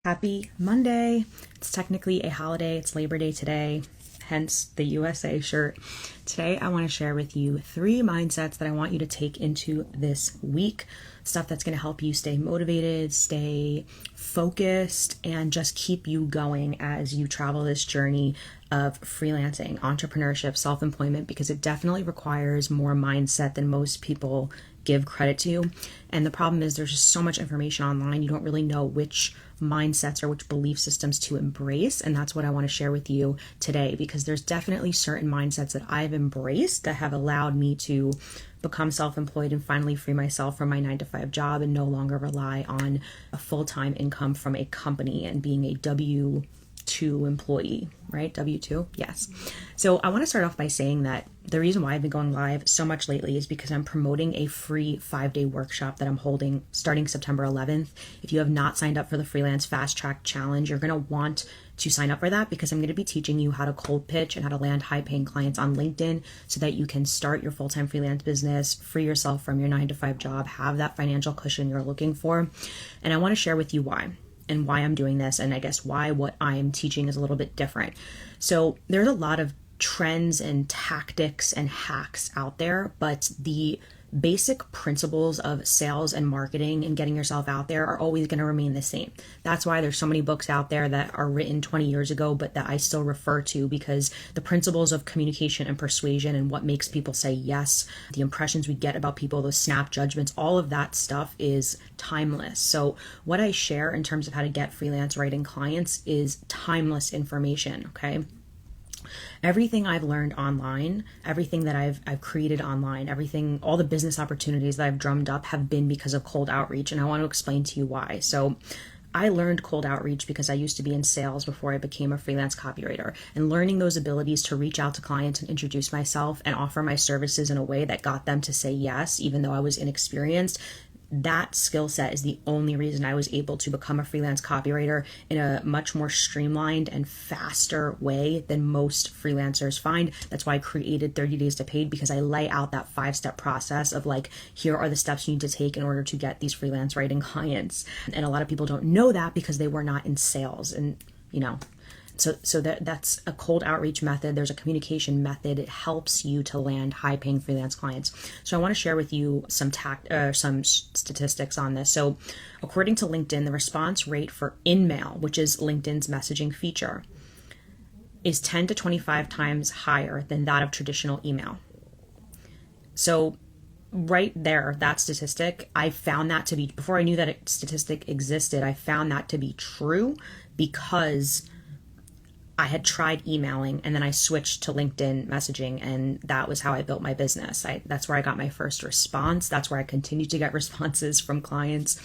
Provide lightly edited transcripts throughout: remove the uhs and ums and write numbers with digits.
Happy Monday. It's technically a holiday. It's Labor Day today, hence the USA shirt. Today, I want to share with you 3 mindsets that I want you to take into this week. Stuff that's going to help you stay motivated, stay focused, and just keep you going as you travel this journey of freelancing, entrepreneurship, self-employment, because it definitely requires more mindset than most people give credit to. And the problem is there's just so much information online. You don't really know which mindsets or which belief systems to embrace. And that's what I want to share with you today, because there's definitely certain mindsets that I've embraced that have allowed me to become self-employed and finally free myself from my 9-to-5 job and no longer rely on a full-time income from a company and being a W-2 employee, right? W-2? Yes. So I want to start off by saying that the reason why I've been going live so much lately is because I'm promoting a free 5-day workshop that I'm holding starting September 11th. If you have not signed up for the Freelance Fast Track Challenge, you're going to want to sign up for that, because I'm going to be teaching you how to cold pitch and how to land high-paying clients on LinkedIn so that you can start your full-time freelance business, free yourself from your 9-to-5 job, have that financial cushion you're looking for. And I want to share with you why. And why I'm doing this, and I guess why what I'm teaching is a little bit different. So there's a lot of trends and tactics and hacks out there, but the basic principles of sales and marketing and getting yourself out there are always going to remain the same. That's why there's so many books out there that are written 20 years ago, but that I still refer to, because the principles of communication and persuasion and what makes people say yes, the impressions we get about people, those snap judgments, all of that stuff is timeless. So what I share in terms of how to get freelance writing clients is timeless information, okay? Everything I've learned online, everything that I've created online, everything, all the business opportunities that I've drummed up have been because of cold outreach. And I want to explain to you why. So I learned cold outreach because I used to be in sales before I became a freelance copywriter, and learning those abilities to reach out to clients and introduce myself and offer my services in a way that got them to say yes, even though I was inexperienced. That skill set is the only reason I was able to become a freelance copywriter in a much more streamlined and faster way than most freelancers find. That's why I created 30 Days to Paid, because I lay out that 5-step process of like, here are the steps you need to take in order to get these freelance writing clients. And a lot of people don't know that because they were not in sales. And, So that's a cold outreach method. There's a communication method. It helps you to land high-paying freelance clients. So I want to share with you some statistics on this. So according to LinkedIn, the response rate for InMail, which is LinkedIn's messaging feature, is 10 to 25 times higher than that of traditional email. So right there, that statistic, I found that to be, before I knew that statistic existed, I found that to be true because I had tried emailing and then I switched to LinkedIn messaging, and that was how I built my business. That's where I got my first response. That's where I continue to get responses from clients.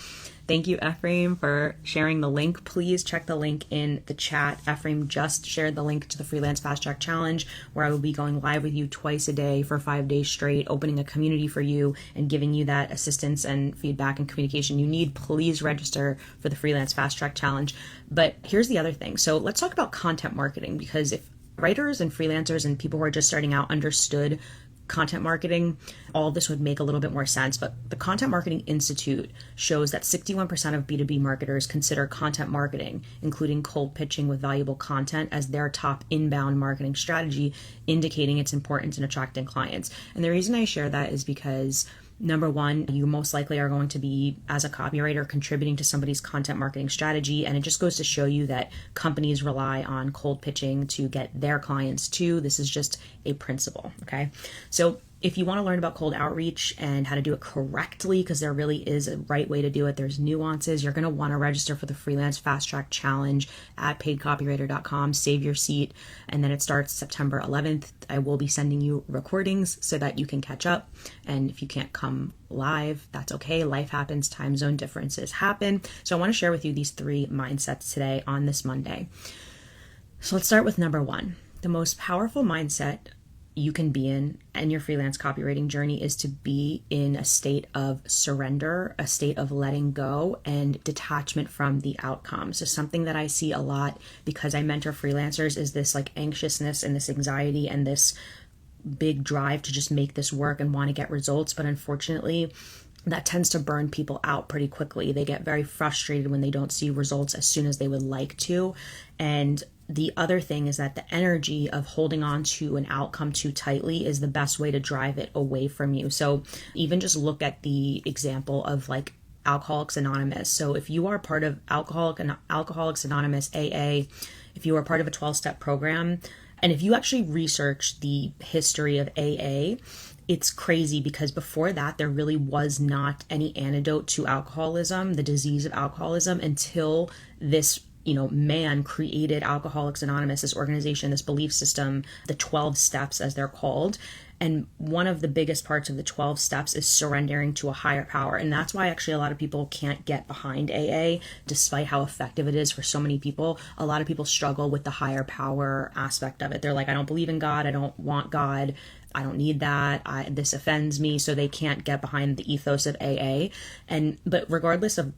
Thank you, Ephraim, for sharing the link. Please check the link in the chat. Ephraim just shared the link to the Freelance Fast Track Challenge, where I will be going live with you twice a day for 5 days straight, opening a community for you and giving you that assistance and feedback and communication you need. Please register for the Freelance Fast Track Challenge. But here's the other thing. So let's talk about content marketing, because if writers and freelancers and people who are just starting out understood content marketing, all of this would make a little bit more sense. But the Content Marketing Institute shows that 61% of B2B marketers consider content marketing, including cold pitching with valuable content, as their top inbound marketing strategy, indicating its importance in attracting clients. And the reason I share that is because, number one, you most likely are going to be, as a copywriter, contributing to somebody's content marketing strategy. And it just goes to show you that companies rely on cold pitching to get their clients too. This is just a principle, okay? So if you want to learn about cold outreach and how to do it correctly, because there really is a right way to do it, there's nuances, you're going to want to register for the Freelance Fast Track Challenge at paidcopywriter.com. Save your seat. And then it starts September 11th. I will be sending you recordings so that you can catch up. And if you can't come live, that's okay. Life happens. Time zone differences happen. So I want to share with you these 3 mindsets today on this Monday. So let's start with number 1. The most powerful mindset you can be in your freelance copywriting journey is to be in a state of surrender, a state of letting go and detachment from the outcome. So something that I see a lot because I mentor freelancers is this like anxiousness and this anxiety and this big drive to just make this work and want to get results. But unfortunately, that tends to burn people out pretty quickly. They get very frustrated when they don't see results as soon as they would like to. And the other thing is that the energy of holding on to an outcome too tightly is the best way to drive it away from you. So even just look at the example of like Alcoholics Anonymous. So if you are part of Alcoholics Anonymous, AA, if you are part of a 12-step program, and if you actually research the history of AA, it's crazy because before that, there really was not any antidote to alcoholism, the disease of alcoholism, until this man created Alcoholics Anonymous, this organization, this belief system, the 12 steps as they're called. And one of the biggest parts of the 12 steps is surrendering to a higher power. And that's why actually a lot of people can't get behind AA, despite how effective it is for so many people. A lot of people struggle with the higher power aspect of it. They're like, I don't believe in God. I don't want God. I don't need that. This offends me. So they can't get behind the ethos of AA. But regardless of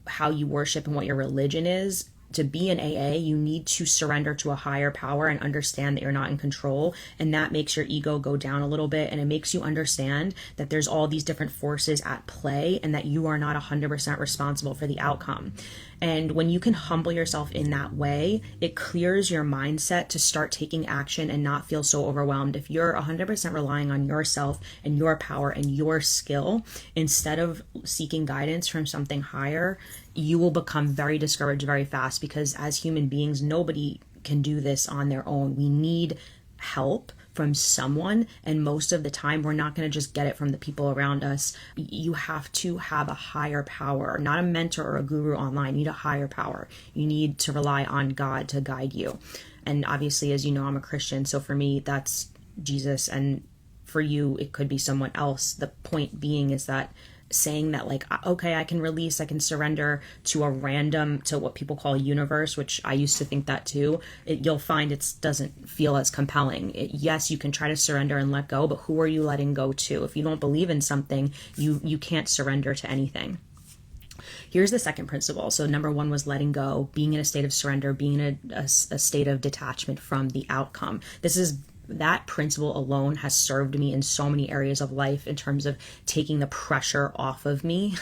how you worship and what your religion is, to be in AA, you need to surrender to a higher power and understand that you're not in control. And that makes your ego go down a little bit. And it makes you understand that there's all these different forces at play and that you are not 100% responsible for the outcome. And when you can humble yourself in that way, it clears your mindset to start taking action and not feel so overwhelmed. If you're 100% relying on yourself and your power and your skill, instead of seeking guidance from something higher, you will become very discouraged very fast, because as human beings, nobody can do this on their own. We need help from someone, and most of the time we're not going to just get it from the people around us. You have to have a higher power, not a mentor or a guru online. You need a higher power. You need to rely on God to guide you. And obviously, as you know, I'm a Christian, so for me that's Jesus, and for you it could be someone else. The point being is that saying that like, okay, I can surrender to to what people call a universe, which I used to think that too. You'll find it doesn't feel as compelling. Yes, you can try to surrender and let go, but who are you letting go to? If you don't believe in something, you can't surrender to anything. Here's the second principle. So number one was letting go, being in a state of surrender, being in a state of detachment from the outcome. That principle alone has served me in so many areas of life in terms of taking the pressure off of me.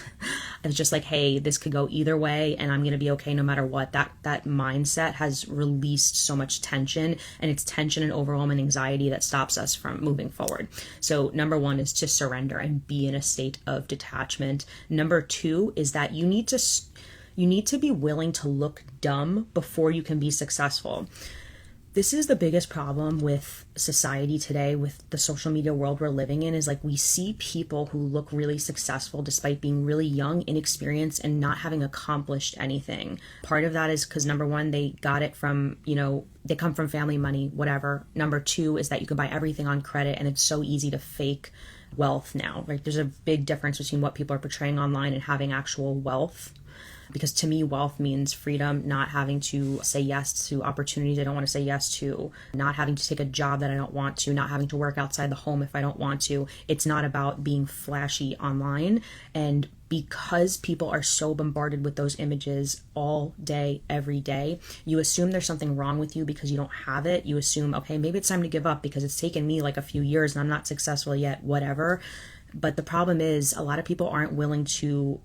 It's just like, hey, this could go either way and I'm going to be okay no matter what. That mindset has released so much tension, and it's tension and overwhelm and anxiety that stops us from moving forward. So number one is to surrender and be in a state of detachment. Number two is that you need to be willing to look dumb before you can be successful. This is the biggest problem with society today, with the social media world we're living in, is like we see people who look really successful despite being really young, inexperienced, and not having accomplished anything. Part of that is because number one, they got it from, they come from family money, whatever. Number two is that you can buy everything on credit, and it's so easy to fake wealth now. Like there's a big difference between what people are portraying online and having actual wealth. Because to me, wealth means freedom, not having to say yes to opportunities I don't want to say yes to, not having to take a job that I don't want to, not having to work outside the home if I don't want to. It's not about being flashy online. And because people are so bombarded with those images all day, every day, you assume there's something wrong with you because you don't have it. You assume, okay, maybe it's time to give up because it's taken me like a few years and I'm not successful yet, whatever. But the problem is a lot of people aren't willing to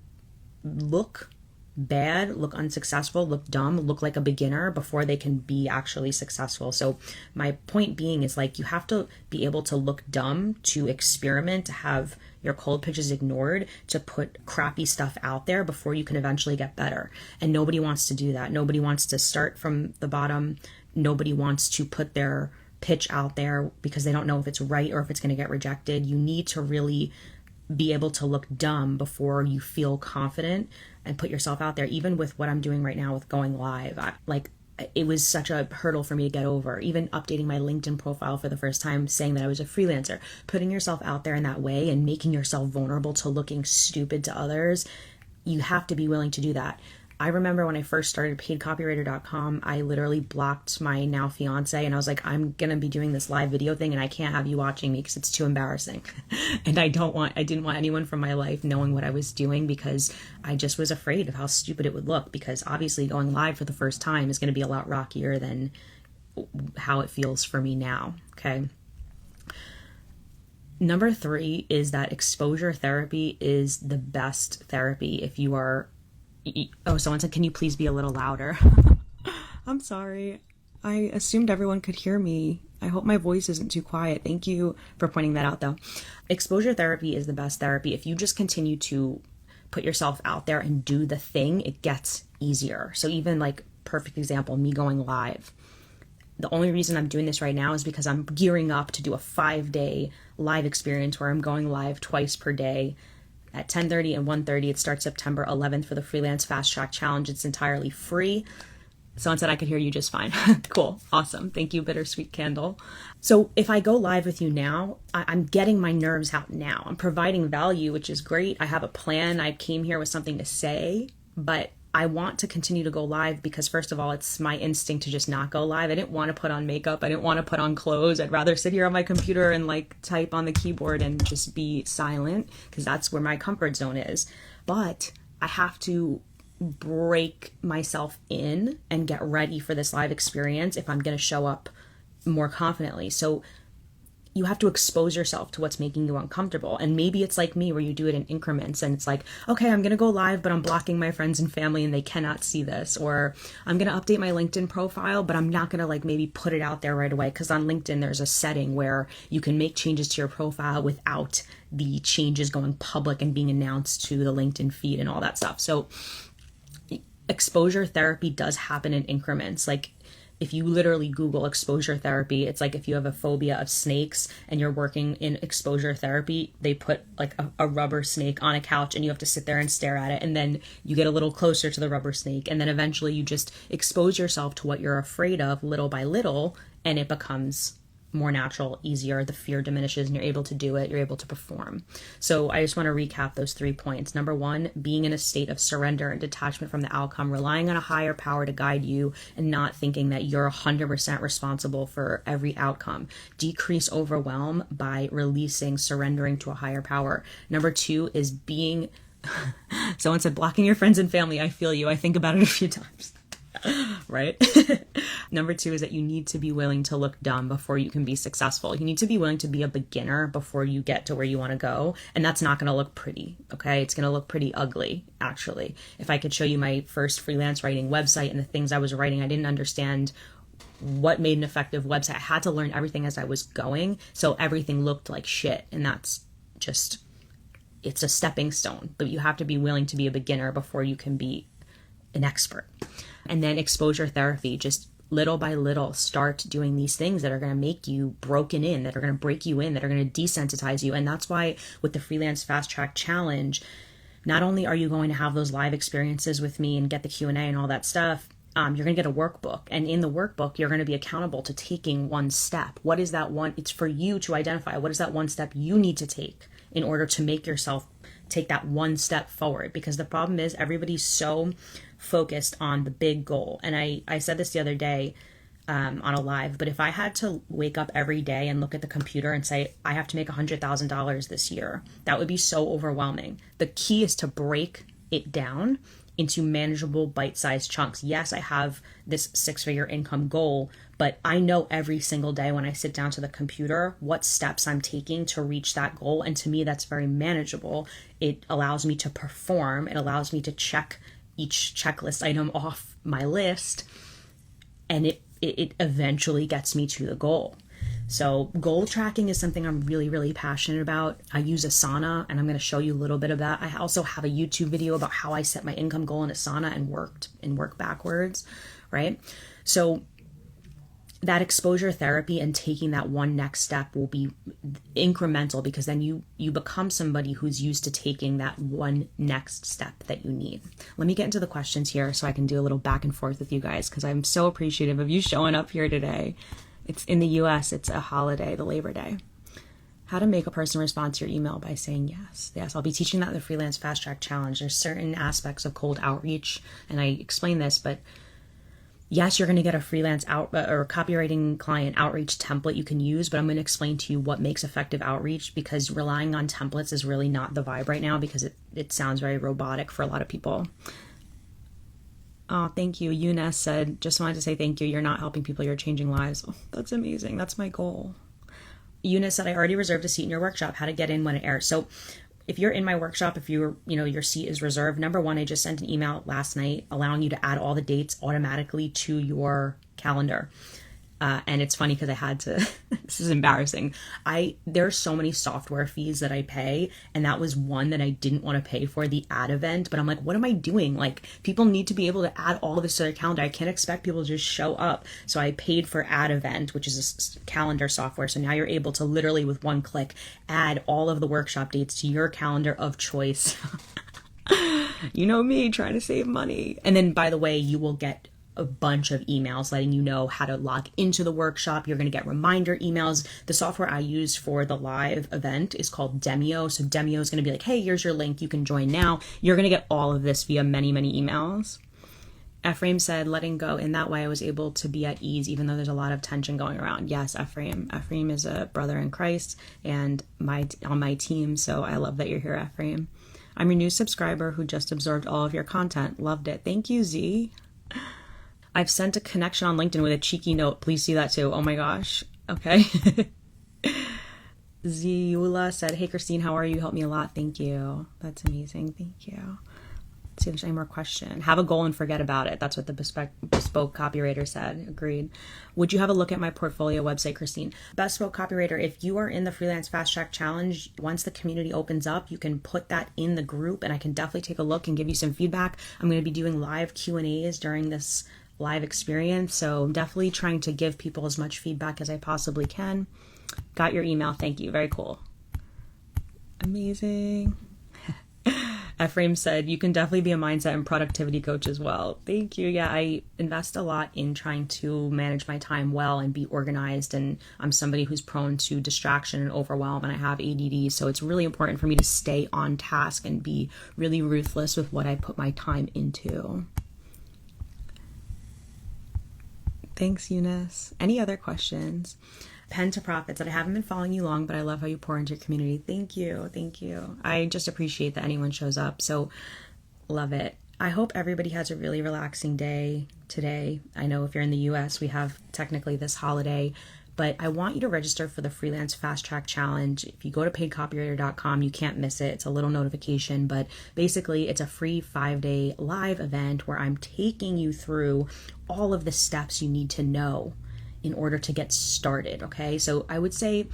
look bad, look unsuccessful, look dumb, look like a beginner before they can be actually successful. So my point being is like you have to be able to look dumb, to experiment, to have your cold pitches ignored, to put crappy stuff out there before you can eventually get better. And nobody wants to do that. Nobody wants to start from the bottom. Nobody wants to put their pitch out there because they don't know if it's right or if it's going to get rejected. You need to really be able to look dumb before you feel confident and put yourself out there. Even with what I'm doing right now with going live, it was such a hurdle for me to get over. Even updating my LinkedIn profile for the first time, saying that I was a freelancer, putting yourself out there in that way and making yourself vulnerable to looking stupid to others. You have to be willing to do that. I remember when I first started paidcopywriter.com, I literally blocked my now fiance and I was like, I'm going to be doing this live video thing and I can't have you watching me because it's too embarrassing. And I didn't want anyone from my life knowing what I was doing because I just was afraid of how stupid it would look, because obviously going live for the first time is going to be a lot rockier than how it feels for me now. Okay. Number 3 is that exposure therapy is the best therapy if you are... Oh, someone said, can you please be a little louder? I'm sorry. I assumed everyone could hear me. I hope my voice isn't too quiet. Thank you for pointing that out, though. Exposure therapy is the best therapy. If you just continue to put yourself out there and do the thing, it gets easier. So even like, perfect example, me going live. The only reason I'm doing this right now is because I'm gearing up to do a 5-day live experience where I'm going live twice per day at 10:30 and 1:30. It starts September 11th for the Freelance Fast Track Challenge. It's entirely free. Someone said I could hear you just fine. Cool. Awesome. Thank you, Bittersweet Candle. So if I go live with you now, I'm getting my nerves out now. I'm providing value, which is great. I have a plan. I came here with something to say, but I want to continue to go live because, first of all, it's my instinct to just not go live. I didn't want to put on makeup. I didn't want to put on clothes. I'd rather sit here on my computer and like type on the keyboard and just be silent because that's where my comfort zone is. But I have to break myself in and get ready for this live experience if I'm going to show up more confidently. So you have to expose yourself to what's making you uncomfortable. And maybe it's like me where you do it in increments and it's like, okay, I'm going to go live, but I'm blocking my friends and family and they cannot see this. Or I'm going to update my LinkedIn profile, but I'm not going to like maybe put it out there right away. Because on LinkedIn, there's a setting where you can make changes to your profile without the changes going public and being announced to the LinkedIn feed and all that stuff. So exposure therapy does happen in increments. Like if you literally Google exposure therapy, it's like if you have a phobia of snakes and you're working in exposure therapy, they put like a rubber snake on a couch and you have to sit there and stare at it. And then you get a little closer to the rubber snake. And then eventually you just expose yourself to what you're afraid of little by little. And it becomes more natural, easier, the fear diminishes and you're able to do it, you're able to perform. So I just want to recap those 3 points. Number 1, being in a state of surrender and detachment from the outcome, relying on a higher power to guide you and not thinking that you're 100% responsible for every outcome. Decrease overwhelm by releasing, surrendering to a higher power. Number 2 is being, someone said blocking your friends and family. I feel you. I think about it a few times. Right? Number 2 is that you need to be willing to look dumb before you can be successful. You need to be willing to be a beginner before you get to where you want to go. And that's not going to look pretty. Okay. It's going to look pretty ugly, actually. If I could show you my first freelance writing website and the things I was writing, I didn't understand what made an effective website. I had to learn everything as I was going. So everything looked like shit. And that's just, it's a stepping stone, but you have to be willing to be a beginner before you can be an expert. And then exposure therapy, just little by little start doing these things that are going to make you broken in, that are going to break you in, that are going to desensitize you. And that's why with the Freelance Fast Track Challenge, not only are you going to have those live experiences with me and get the Q&A and all that stuff, you're going to get a workbook. And in the workbook, you're going to be accountable to taking one step. What is that one? It's for you to identify what is that one step you need to take in order to make yourself take that one step forward. Because the problem is everybody's so focused on the big goal. And I said this the other day on a live, but if I had to wake up every day and look at the computer and say, I have to make $100,000 this year, that would be so overwhelming. The key is to break it down into manageable bite-sized chunks. Yes, I have this 6-figure income goal, but I know every single day when I sit down to the computer what steps I'm taking to reach that goal. And to me, that's very manageable. It allows me to perform. It allows me to check each checklist item off my list, and it eventually gets me to the goal. So goal tracking is something I'm really, really passionate about. I use Asana, and I'm going to show you a little bit of that. I also have a YouTube video about how I set my income goal in Asana and work backwards, right? So that exposure therapy and taking that one next step will be incremental, because then you become somebody who's used to taking that one next step that you need. Let me get into the questions here so I can do a little back and forth with you guys, because I'm so appreciative of you showing up here today. It's in the US, it's a holiday, the Labor Day. How to make a person respond to your email by saying yes. Yes, I'll be teaching that in the Freelance Fast Track Challenge. There's certain aspects of cold outreach, and I explain this, but yes, you're going to get a freelance or copywriting client outreach template you can use, but I'm going to explain to you what makes effective outreach, because relying on templates is really not the vibe right now, because it sounds very robotic for a lot of people. Oh, thank you. Eunice said, just wanted to say thank you. You're not helping people, you're changing lives. Oh, that's amazing. That's my goal. Eunice said, I already reserved a seat in your workshop. How to get in when it airs. So if you're in my workshop, if you're, your seat is reserved, number one, I just sent an email last night allowing you to add all the dates automatically to your calendar. And it's funny because I had to, this is embarrassing. There are so many software fees that I pay, and that was one that I didn't want to pay for, the ad event. But I'm like, what am I doing? Like, people need to be able to add all of this to their calendar. I can't expect people to just show up. So I paid for ad event, which is a calendar software. So now you're able to literally with one click add all of the workshop dates to your calendar of choice. You know me, trying to save money. And then, by the way, you will get a bunch of emails letting you know how to log into the workshop. You're going to get reminder emails. The software I use for the live event is called Demio. So Demio is going to be like, hey, here's your link. You can join now. You're going to get all of this via many, many emails. Ephraim said, letting go. In that way, I was able to be at ease, even though there's a lot of tension going around. Yes, Ephraim. Ephraim is a brother in Christ and on my team. So I love that you're here, Ephraim. I'm your new subscriber who just absorbed all of your content. Loved it. Thank you, Z. I've sent a connection on LinkedIn with a cheeky note. Please see that too. Oh my gosh. Okay. Ziula said, hey, Christine, how are you? You helped me a lot. Thank you. That's amazing. Thank you. Let's see if there's any more question. Have a goal and forget about it. That's what the bespoke copywriter said. Agreed. Would you have a look at my portfolio website, Christine? Bespoke copywriter, if you are in the Freelance Fast Track Challenge, once the community opens up, you can put that in the group and I can definitely take a look and give you some feedback. I'm going to be doing live Q&As during this live experience. So I'm definitely trying to give people as much feedback as I possibly can. Got your email. Thank you. Very cool. Amazing. Ephraim said, you can definitely be a mindset and productivity coach as well. Thank you. Yeah, I invest a lot in trying to manage my time well and be organized. And I'm somebody who's prone to distraction and overwhelm, and I have ADD. So it's really important for me to stay on task and be really ruthless with what I put my time into. Thanks, Eunice. Any other questions? Pen to Profits, that I haven't been following you long, but I love how you pour into your community. Thank you. Thank you. I just appreciate that anyone shows up. So love it. I hope everybody has a really relaxing day today. I know if you're in the US, we have technically this holiday, but I want you to register for the Freelance Fast Track Challenge. If you go to paidcopywriter.com, you can't miss it. It's a little notification, but basically it's a free 5-day live event where I'm taking you through all of the steps you need to know in order to get started. Okay. So I would say,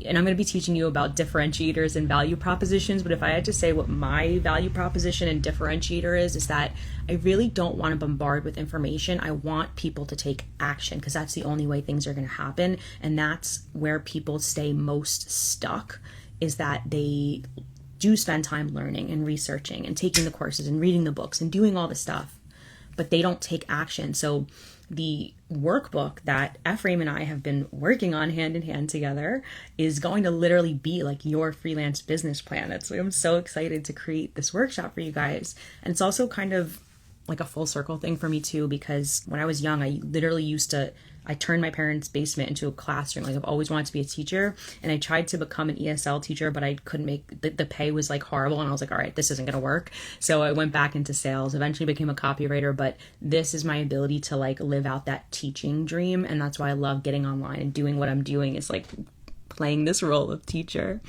and I'm going to be teaching you about differentiators and value propositions, but if I had to say what my value proposition and differentiator is that I really don't want to bombard with information. I want people to take action because that's the only way things are going to happen. And that's where people stay most stuck, is that they do spend time learning and researching and taking the courses and reading the books and doing all the stuff, but they don't take action. So the workbook that Ephraim and I have been working on hand in hand together is going to literally be like your freelance business plan. I'm so excited to create this workshop for you guys. And it's also kind of like a full circle thing for me too, because when I was young, I literally I turned my parents' basement into a classroom. Like, I've always wanted to be a teacher, and I tried to become an ESL teacher, but I couldn't make the pay was like horrible. And I was like, all right, this isn't going to work. So I went back into sales, eventually became a copywriter, but this is my ability to like live out that teaching dream. And that's why I love getting online and doing what I'm doing, is like playing this role of teacher.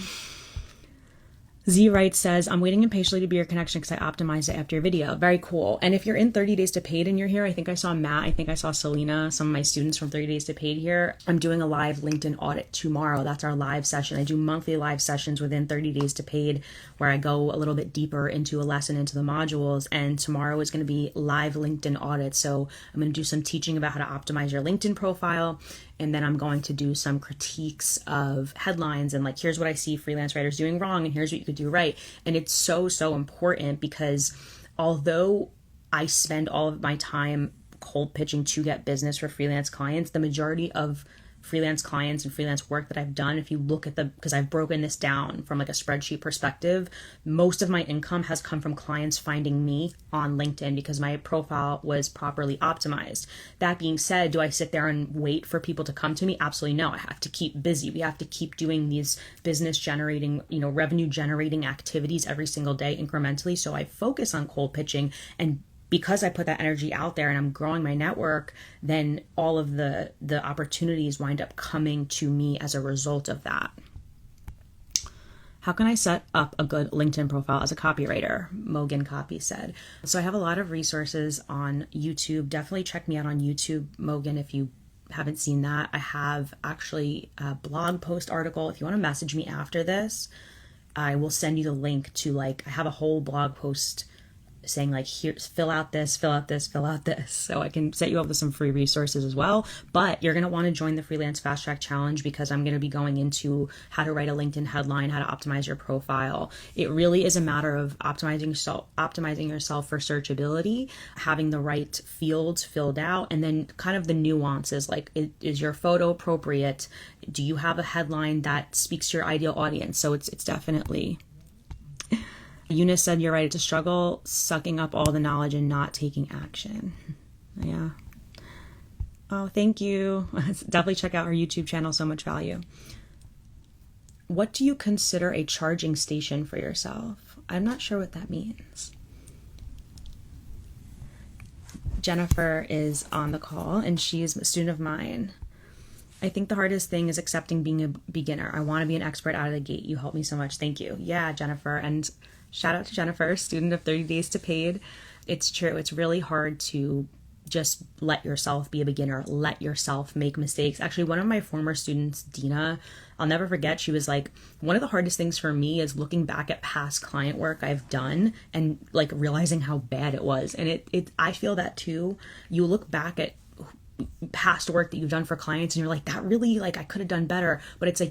Z Wright says, I'm waiting impatiently to be your connection because I optimized it after your video. Very cool. And if you're in 30 Days to Paid and you're here, I think I saw Matt, I think I saw Selena, some of my students from 30 Days to Paid here. I'm doing a live LinkedIn audit tomorrow. That's our live session. I do monthly live sessions within 30 Days to Paid where I go a little bit deeper into a lesson, into the modules. And tomorrow is going to be live LinkedIn audit. So I'm going to do some teaching about how to optimize your LinkedIn profile. And then I'm going to do some critiques of headlines and like, here's what I see freelance writers doing wrong and here's what you could do right. And it's so, so important because although I spend all of my time cold pitching to get business for freelance clients, the majority of freelance clients and freelance work that I've done, if you look at because I've broken this down from like a spreadsheet perspective, most of my income has come from clients finding me on LinkedIn because my profile was properly optimized. That being said, do I sit there and wait for people to come to me? Absolutely no. I have to keep busy. We have to keep doing these business generating, revenue generating activities every single day incrementally. So I focus on cold pitching and because I put that energy out there and I'm growing my network, then all of the opportunities wind up coming to me as a result of that. How can I set up a good LinkedIn profile as a copywriter? Mogan Copy said. So I have a lot of resources on YouTube. Definitely check me out on YouTube, Mogan, if you haven't seen that. I have actually a blog post article. If you want to message me after this, I will send you the link to I have a whole blog post saying here, fill out this, fill out this, fill out this. So I can set you up with some free resources as well. But you're going to want to join the Freelance Fast Track Challenge because I'm going to be going into how to write a LinkedIn headline, how to optimize your profile. It really is a matter of optimizing yourself for searchability, having the right fields filled out, and then kind of the nuances, is your photo appropriate? Do you have a headline that speaks to your ideal audience? So it's definitely... Eunice said, you're right, it's a struggle sucking up all the knowledge and not taking action. Yeah. Oh, thank you. Definitely check out her YouTube channel, so much value. What do you consider a charging station for yourself? I'm not sure what that means. Jennifer is on the call and she's a student of mine. I think the hardest thing is accepting being a beginner. I want to be an expert out of the gate. You helped me so much. Thank you. Yeah, Jennifer. And shout out to Jennifer, student of 30 Days to Paid. It's true. It's really hard to just let yourself be a beginner, let yourself make mistakes. Actually, one of my former students, Dina, I'll never forget, she was like, one of the hardest things for me is looking back at past client work I've done and realizing how bad it was. And I feel that too. You look back at past work that you've done for clients and you're like, that really, I could have done better. But it's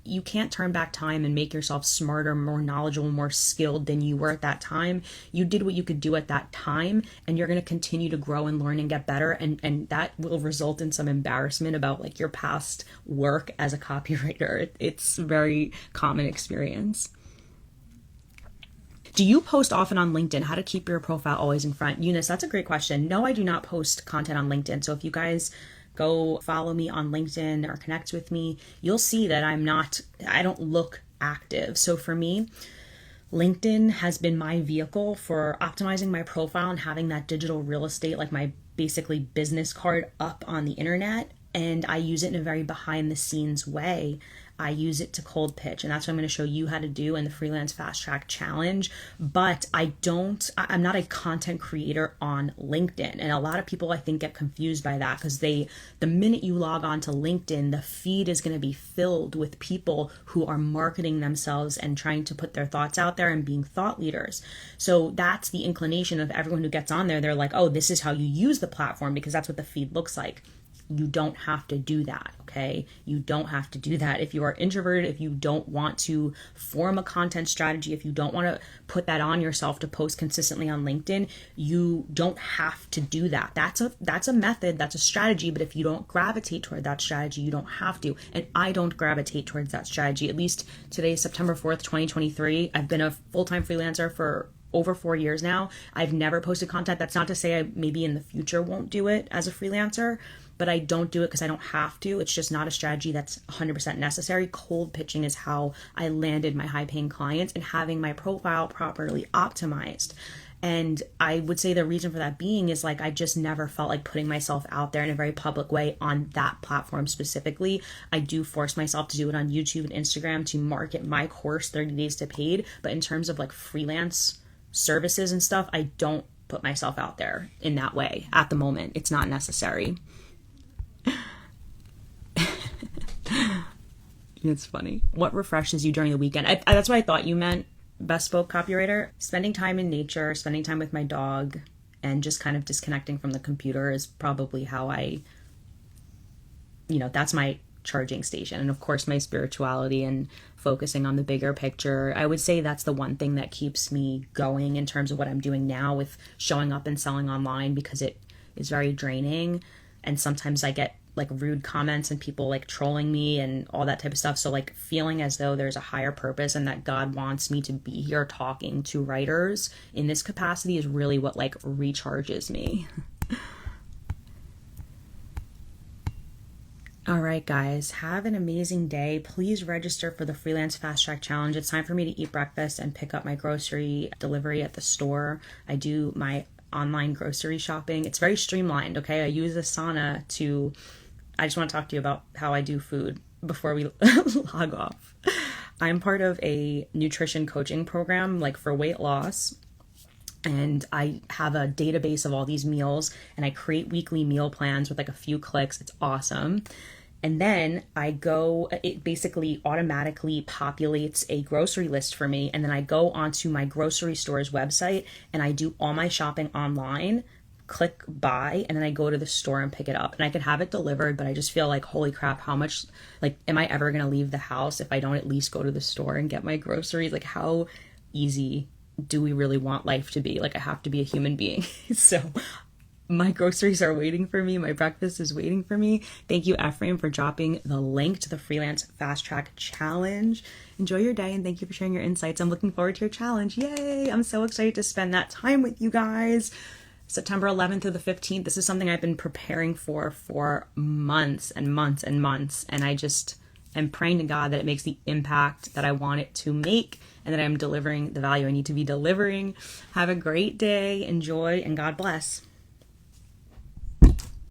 you can't turn back time and make yourself smarter, more knowledgeable, more skilled than you were at that time. You did what you could do at that time, and you're going to continue to grow and learn and get better. And that will result in some embarrassment about your past work as a copywriter. It's a very common experience. Do you post often on LinkedIn? How to keep your profile always in front? Eunice, that's a great question. No, I do not post content on LinkedIn. So if you guys go follow me on LinkedIn or connect with me, you'll see that I don't look active. So for me, LinkedIn has been my vehicle for optimizing my profile and having that digital real estate, my basically business card up on the internet. And I use it in a very behind the scenes way. I use it to cold pitch, and that's what I'm going to show you how to do in the Freelance Fast Track Challenge. But I'm not a content creator on LinkedIn. And a lot of people, I think, get confused by that because the minute you log on to LinkedIn, the feed is going to be filled with people who are marketing themselves and trying to put their thoughts out there and being thought leaders. So that's the inclination of everyone who gets on there. They're like, oh, this is how you use the platform because that's what the feed looks like. You don't have to do that, okay? You don't have to do that. If you are introverted, if you don't want to form a content strategy, if you don't want to put that on yourself to post consistently on LinkedIn, you don't have to do that. That's a method, that's a strategy, but if you don't gravitate toward that strategy, you don't have to. And I don't gravitate towards that strategy. At least today is September 4th, 2023. I've been a full-time freelancer for over 4 years now. I've never posted content. That's not to say I maybe in the future won't do it as a freelancer, but I don't do it because I don't have to. It's just not a strategy that's 100% necessary. Cold pitching is how I landed my high paying clients and having my profile properly optimized. And I would say the reason for that being is I just never felt like putting myself out there in a very public way on that platform specifically. I do force myself to do it on YouTube and Instagram to market my course 30 Days to Paid. But in terms of freelance services and stuff, I don't put myself out there in that way at the moment. It's not necessary. It's funny. What refreshes you during the weekend? That's what I thought you meant, bespoke copywriter. Spending time in nature, spending time with my dog, and just kind of disconnecting from the computer is probably how that's my charging station. And of course, my spirituality and focusing on the bigger picture. I would say that's the one thing that keeps me going in terms of what I'm doing now with showing up and selling online, because it is very draining. And sometimes I get rude comments and people trolling me and all that type of stuff. So feeling as though there's a higher purpose and that God wants me to be here talking to writers in this capacity is really what recharges me. All right, guys, have an amazing day. Please register for the Freelance Fast Track Challenge. It's time for me to eat breakfast and pick up my grocery delivery at the store. I do my online grocery shopping. It's very streamlined, okay? I use Asana to, I just want to talk to you about how I do food before we log off. I'm part of a nutrition coaching program, like for weight loss. And I have a database of all these meals, and I create weekly meal plans with like a few clicks. It's awesome. And then it basically automatically populates a grocery list for me. And then I go onto my grocery store's website and I do all my shopping online, click buy, and then I go to the store and pick it up. And I can have it delivered, but I just feel like, holy crap, how much, like, am I ever going to leave the house if I don't at least go to the store and get my groceries? Like, how easy do we really want life to be? Like, I have to be a human being. So my groceries are waiting for me. My breakfast is waiting for me. Thank you, Ephraim, for dropping the link to the Freelance Fast Track Challenge. Enjoy your day, and thank you for sharing your insights. I'm looking forward to your challenge. Yay! I'm so excited to spend that time with you guys. September 11th through the 15th. This is something I've been preparing for months and months and months. And I just am praying to God that it makes the impact that I want it to make, and that I'm delivering the value I need to be delivering. Have a great day. Enjoy, and God bless.